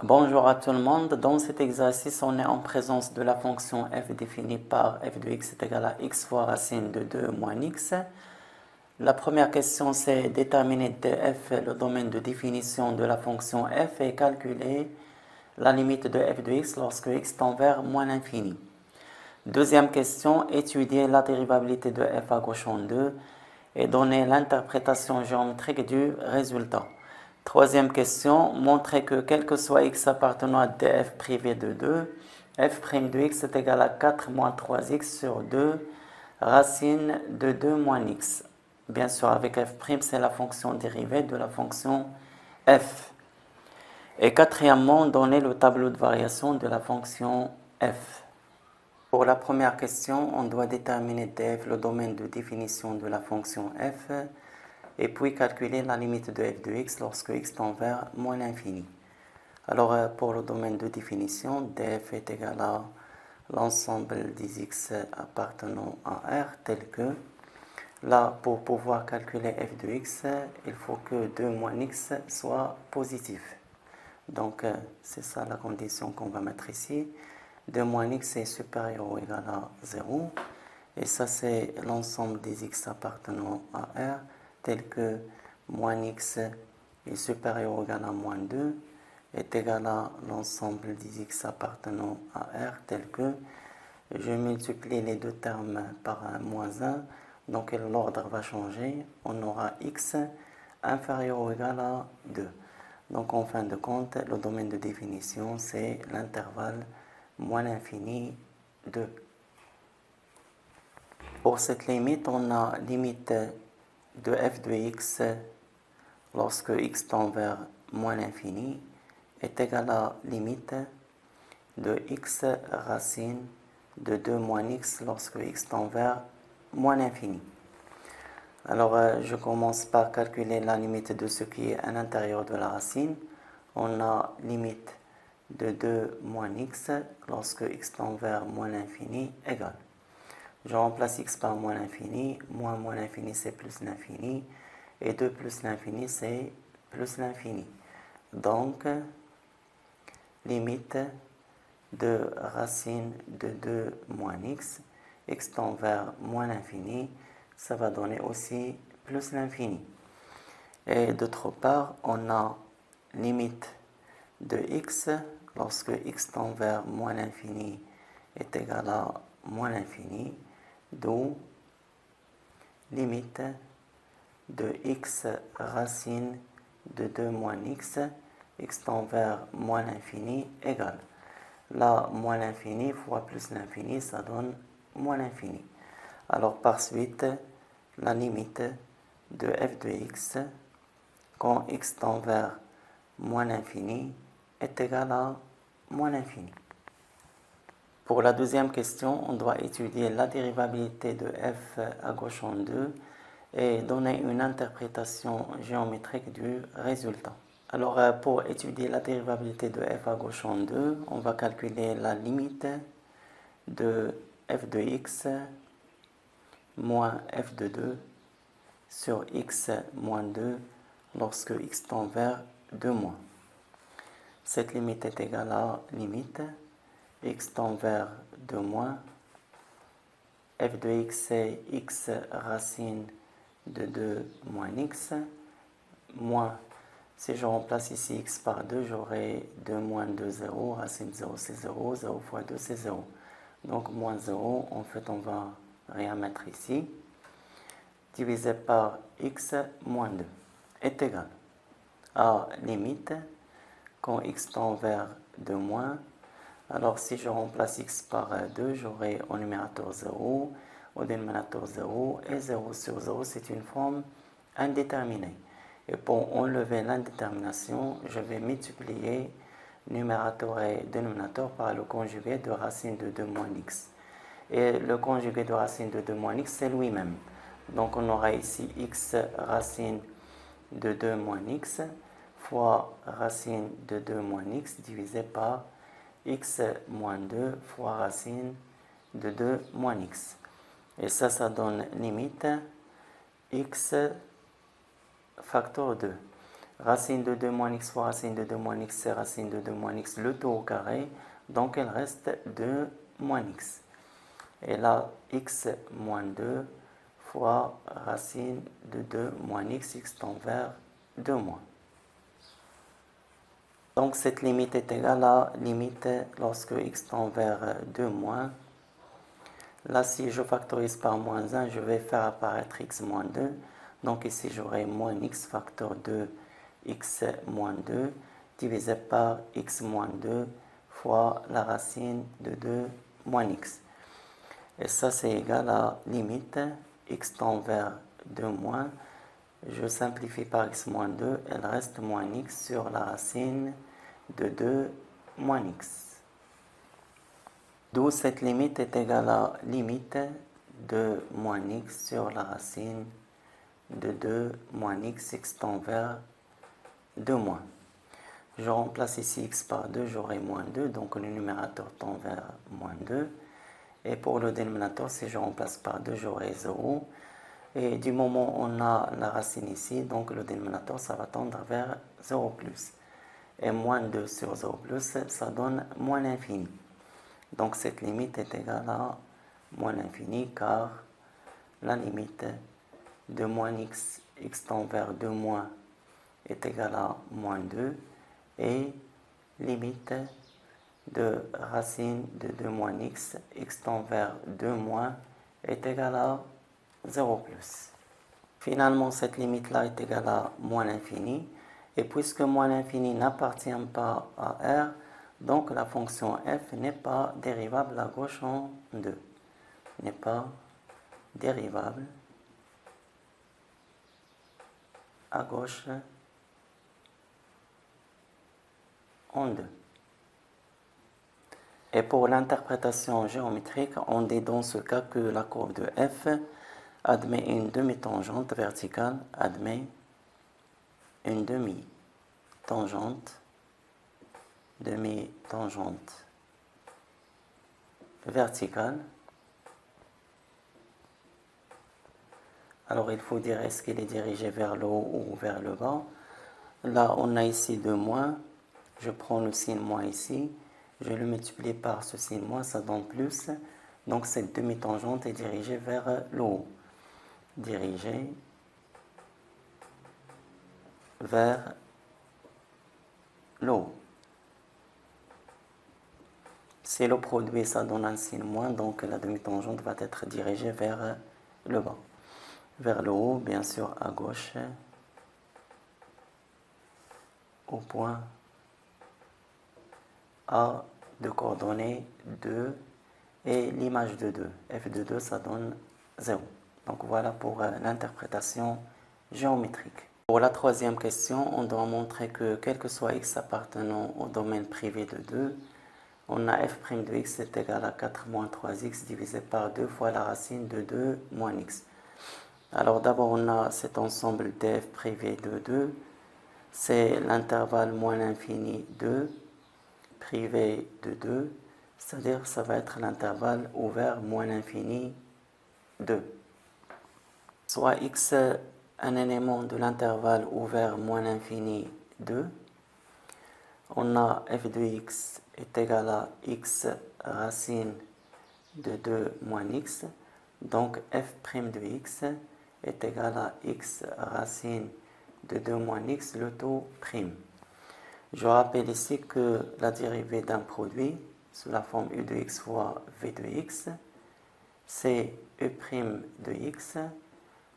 Bonjour à tout le monde. Dans cet exercice, on est en présence de la fonction f définie par f de x est égal à x fois racine de 2 moins x. La première question, c'est déterminer df, le domaine de définition de la fonction f, et calculer la limite de f de x lorsque x tend vers moins l'infini. Deuxième question, étudier la dérivabilité de f à gauche en 2 et donner l'interprétation géométrique du résultat. Troisième question, montrer que quel que soit x appartenant à df privé de 2, f' de x est égal à 4 moins 3x sur 2 racine de 2 moins x. Bien sûr, avec f', c'est la fonction dérivée de la fonction f. Et quatrièmement, donner le tableau de variation de la fonction f. Pour la première question, on doit déterminer df, le domaine de définition de la fonction f, et puis calculer la limite de f de x lorsque x tend vers moins l'infini. Alors, pour le domaine de définition, df est égal à l'ensemble des x appartenant à R, tel que, là, pour pouvoir calculer f de x, il faut que 2 moins x soit positif. Donc, c'est ça la condition qu'on va mettre ici. 2 moins x est supérieur ou égal à 0. Et ça, c'est l'ensemble des x appartenant à R, tel que moins x est supérieur ou égal à moins 2, est égal à l'ensemble des x appartenant à R, tel que je multiplie les deux termes par un moins 1, donc l'ordre va changer. On aura x inférieur ou égal à 2. Donc en fin de compte, le domaine de définition, c'est l'intervalle moins l'infini 2. Pour cette limite, on a limite de f de x lorsque x tend vers moins l'infini est égal à limite de x racine de 2 moins x lorsque x tend vers moins l'infini. Alors, je commence par calculer la limite de ce qui est à l'intérieur de la racine. On a limite de 2 moins x lorsque x tend vers moins l'infini égale. Je remplace x par moins l'infini. Moins l'infini, c'est plus l'infini. Et 2 plus l'infini, c'est plus l'infini. Donc, limite de racine de 2 moins x tend vers moins l'infini, ça va donner aussi plus l'infini. Et d'autre part, on a limite de x lorsque x tend vers moins l'infini est égal à moins l'infini, d'où limite de x racine de 2 moins x tend vers moins l'infini égale. Là, moins l'infini fois plus l'infini, ça donne moins l'infini. Alors, par suite, la limite de f de x, quand x tend vers moins l'infini, est égale à moins l'infini. Pour la deuxième question, on doit étudier la dérivabilité de f à gauche en 2 et donner une interprétation géométrique du résultat. Alors, pour étudier la dérivabilité de f à gauche en 2, on va calculer la limite de f de x moins f de 2 sur x moins 2 lorsque x tend vers 2 moins. Cette limite est égale à limite x tend vers 2 moins. F de x, c'est x racine de 2 moins x. Moins, si je remplace ici x par 2, j'aurai 2 moins 2, 0. Racine de 0, c'est 0. 0 fois 2, c'est 0. Donc, moins 0, en fait, on va rien mettre ici. Divisé par x moins 2 est égal à limite, quand x tend vers 2 moins. Alors, si je remplace x par 2, j'aurai au numérateur 0, au dénominateur 0, et 0 sur 0, c'est une forme indéterminée. Et pour enlever l'indétermination, je vais multiplier numérateur et dénominateur par le conjugué de racine de 2 moins x. Et le conjugué de racine de 2 moins x, c'est lui-même. Donc, on aura ici x racine de 2 moins x fois racine de 2 moins x divisé par x moins 2 fois racine de 2 moins x. Et ça donne limite x facteur 2. Racine de 2 moins x fois racine de 2 moins x, c'est racine de 2 moins x, le tout au carré. Donc, il reste 2 moins x. Et là, x moins 2 fois racine de 2 moins x, x tend vers 2 moins. Donc, cette limite est égale à limite lorsque x tend vers 2 moins. Là, si je factorise par moins 1, je vais faire apparaître x moins 2. Donc ici, j'aurai moins x facteur 2 x moins 2 divisé par x moins 2 fois la racine de 2 moins x. Et ça, c'est égal à limite x tend vers 2 moins. Je simplifie par x moins 2, elle reste moins x sur la racine de 2 moins x. D'où cette limite est égale à limite de moins x sur la racine de 2 moins x, x tend vers 2 moins. Je remplace ici x par 2, j'aurai moins 2, donc le numérateur tend vers moins 2. Et pour le dénominateur, si je remplace par 2, j'aurai 0. Et du moment où on a la racine ici, donc le dénominateur, ça va tendre vers 0 plus. Et moins 2 sur 0 plus, ça donne moins l'infini. Donc cette limite est égale à moins l'infini car la limite de moins x, x tend vers 2 moins est égale à moins 2 et limite de racine de 2 moins x, x tend vers 2 moins est égale à 0 plus. Finalement, cette limite-là est égale à moins l'infini et puisque moins l'infini n'appartient pas à R, donc la fonction f n'est pas dérivable à gauche en 2. N'est pas dérivable à gauche en 2. Et pour l'interprétation géométrique, on dit dans ce cas que la courbe de f admet une demi-tangente verticale, admet une demi-tangente verticale. Alors il faut dire est-ce qu'il est dirigé vers le haut ou vers le bas. Là on a ici 2 moins, je prends le signe moins ici, je le multiplie par ce signe moins, ça donne plus. Donc cette demi-tangente est dirigée vers le haut. Dirigée vers le haut. Si le produit ça donne un signe moins, donc la demi-tangente va être dirigée vers le bas. Vers le haut, bien sûr à gauche, au point A de coordonnées 2 et l'image de 2. F de 2, ça donne 0. Donc voilà pour l'interprétation géométrique. Pour la troisième question, on doit montrer que quel que soit x appartenant au domaine privé de 2, on a f' de x est égal à 4 moins 3x divisé par 2 fois la racine de 2 moins x. Alors d'abord on a cet ensemble de f privé de 2, c'est l'intervalle moins l'infini 2, privé de 2, c'est-à-dire ça va être l'intervalle ouvert moins l'infini 2. Soit x un élément de l'intervalle ouvert moins l'infini 2, on a f de x est égal à x racine de 2 moins x, donc f' de x est égal à x racine de 2 moins x, le tout prime. Je rappelle ici que la dérivée d'un produit sous la forme u de x fois v de x, c'est e' de x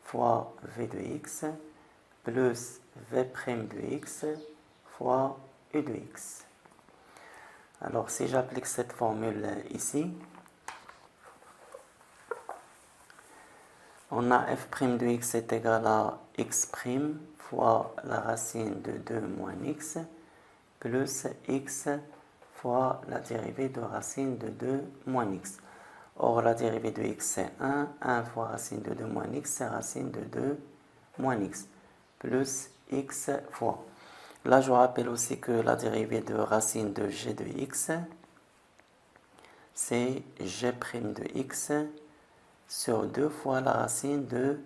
fois v de x plus v' de x fois u de x. Alors si j'applique cette formule ici, on a f' de x est égal à x' fois la racine de 2 moins x plus x fois la dérivée de racine de 2 moins x. Or la dérivée de x c'est 1, 1 fois racine de 2 moins x c'est racine de 2 moins x plus x fois. Là je rappelle aussi que la dérivée de racine de g de x c'est g' de x sur 2 fois la racine de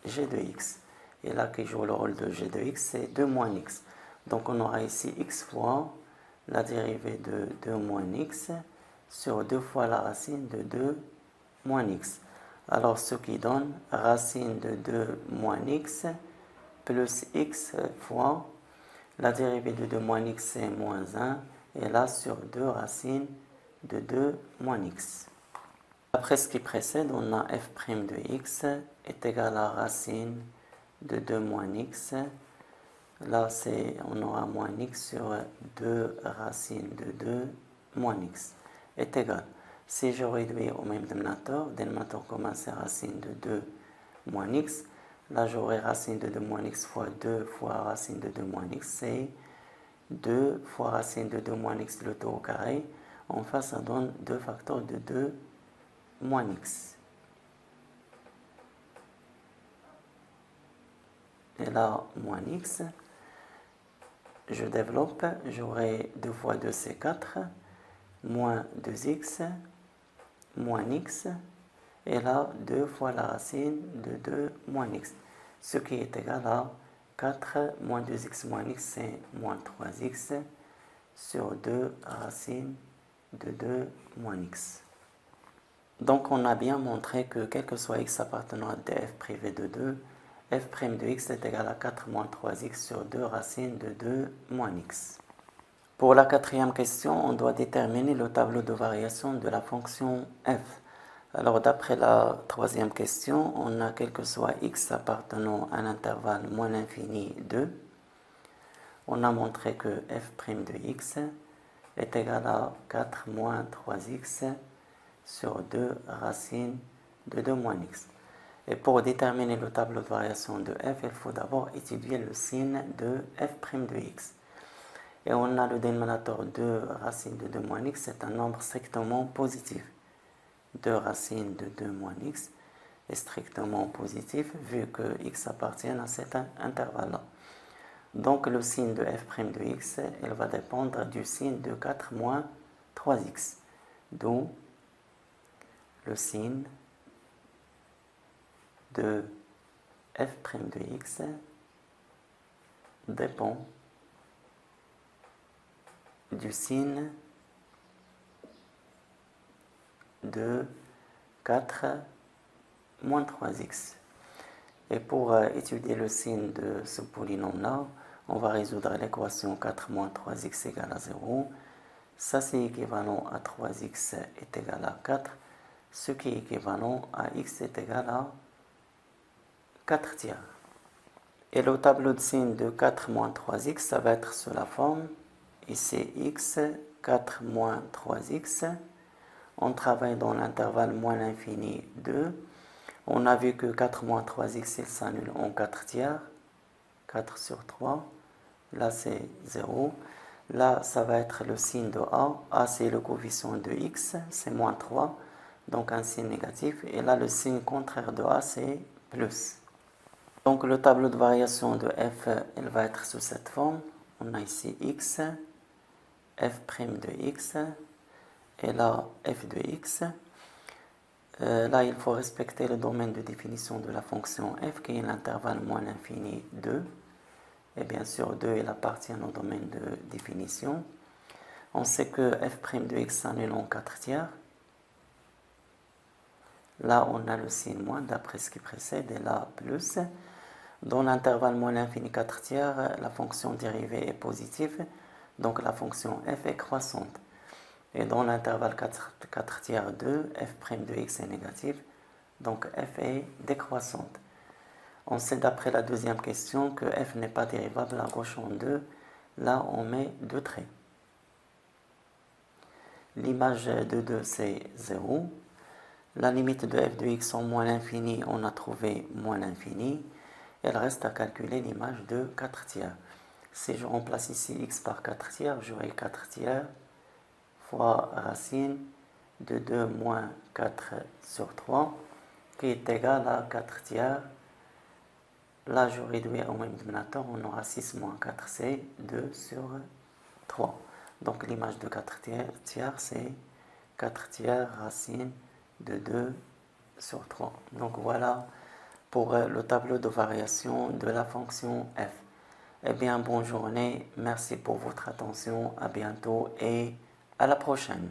g de x. Et là, qui joue le rôle de g de x, c'est 2 moins x. Donc on aura ici x fois la dérivée de 2 moins x sur 2 fois la racine de 2 moins x. Alors ce qui donne racine de 2 moins x plus x fois la dérivée de 2 moins x, c'est moins 1. Et là, sur 2 racines de 2 moins x. Après ce qui précède, on a f' de x est égal à racine de 2 moins x. Là, on aura moins x sur 2 racines de 2 moins x est égal. Si je réduis au même dénominateur commun c'est racine de 2 moins x. Là, j'aurai racine de 2 moins x fois 2 fois racine de 2 moins x, c'est 2 fois racine de 2 moins x le tout au carré. Enfin, ça donne 2 facteurs de 2 moins x. Et là, moins x. Je développe, j'aurai 2 fois 2, c'est 4, moins 2x, moins x, et là, 2 fois la racine de 2 moins x, ce qui est égal à 4 moins 2x moins x, c'est moins 3x, sur 2 racines de 2 moins x. Donc on a bien montré que quel que soit x appartenant à df privé de 2, f' de x est égal à 4 moins 3x sur 2 racines de 2 moins x. Pour la quatrième question, on doit déterminer le tableau de variation de la fonction f. Alors d'après la troisième question, on a quel que soit x appartenant à l'intervalle moins l'infini 2. On a montré que f' de x est égal à 4 moins 3x sur 2 racines de 2 moins x. Et pour déterminer le tableau de variation de f, il faut d'abord étudier le signe de f' de x. Et on a le dénominateur 2 racines de 2 moins x, c'est un nombre strictement positif. 2 racines de 2 moins x est strictement positif vu que x appartient à cet intervalle-là. Donc le signe de f' de x, il va dépendre du signe de 4 moins 3x. D'où le signe de f' de x dépend du signe de 4 moins 3x. Et pour étudier le signe de ce polynôme-là, on va résoudre l'équation 4 moins 3x égale à 0. Ça, c'est équivalent à 3x est égal à 4, ce qui est équivalent à x est égal à 4 tiers. Et le tableau de signes de 4 moins 3x, ça va être sous la forme, ici x, 4 moins 3x. On travaille dans l'intervalle moins l'infini 2. On a vu que 4 moins 3x, il s'annule en 4 tiers. 4 sur 3. Là, c'est 0. Là, ça va être le signe de A. A, c'est le coefficient de x, c'est moins 3. Donc, un signe négatif. Et là, le signe contraire de A, c'est plus. Donc, le tableau de variation de f, il va être sous cette forme. On a ici x, f' de x, et là, f de x. Là, il faut respecter le domaine de définition de la fonction f, qui est l'intervalle moins l'infini 2. Et bien sûr, 2, il appartient au domaine de définition. On sait que f' de x s'annule en 4 tiers. Là, on a le signe moins d'après ce qui précède, et là, plus. Dans l'intervalle moins l'infini 4 tiers, la fonction dérivée est positive, donc la fonction f est croissante. Et dans l'intervalle 4 tiers 2, f' de x est négatif, donc f est décroissante. On sait d'après la deuxième question que f n'est pas dérivable à gauche en 2. Là, on met 2 traits. L'image de 2, c'est 0. La limite de f de x en moins l'infini, on a trouvé moins l'infini. Il reste à calculer l'image de 4 tiers. Si je remplace ici x par 4 tiers, j'aurai 4 tiers fois racine de 2 moins 4 sur 3, qui est égal à 4 tiers. Là, je réduis au même dénominateur, on aura 6 moins 4, c'est 2 sur 3. Donc l'image de 4 tiers, c'est 4 tiers racine de 2 sur 3. Donc voilà pour le tableau de variation de la fonction f. Eh bien, bonne journée, merci pour votre attention, à bientôt et à la prochaine.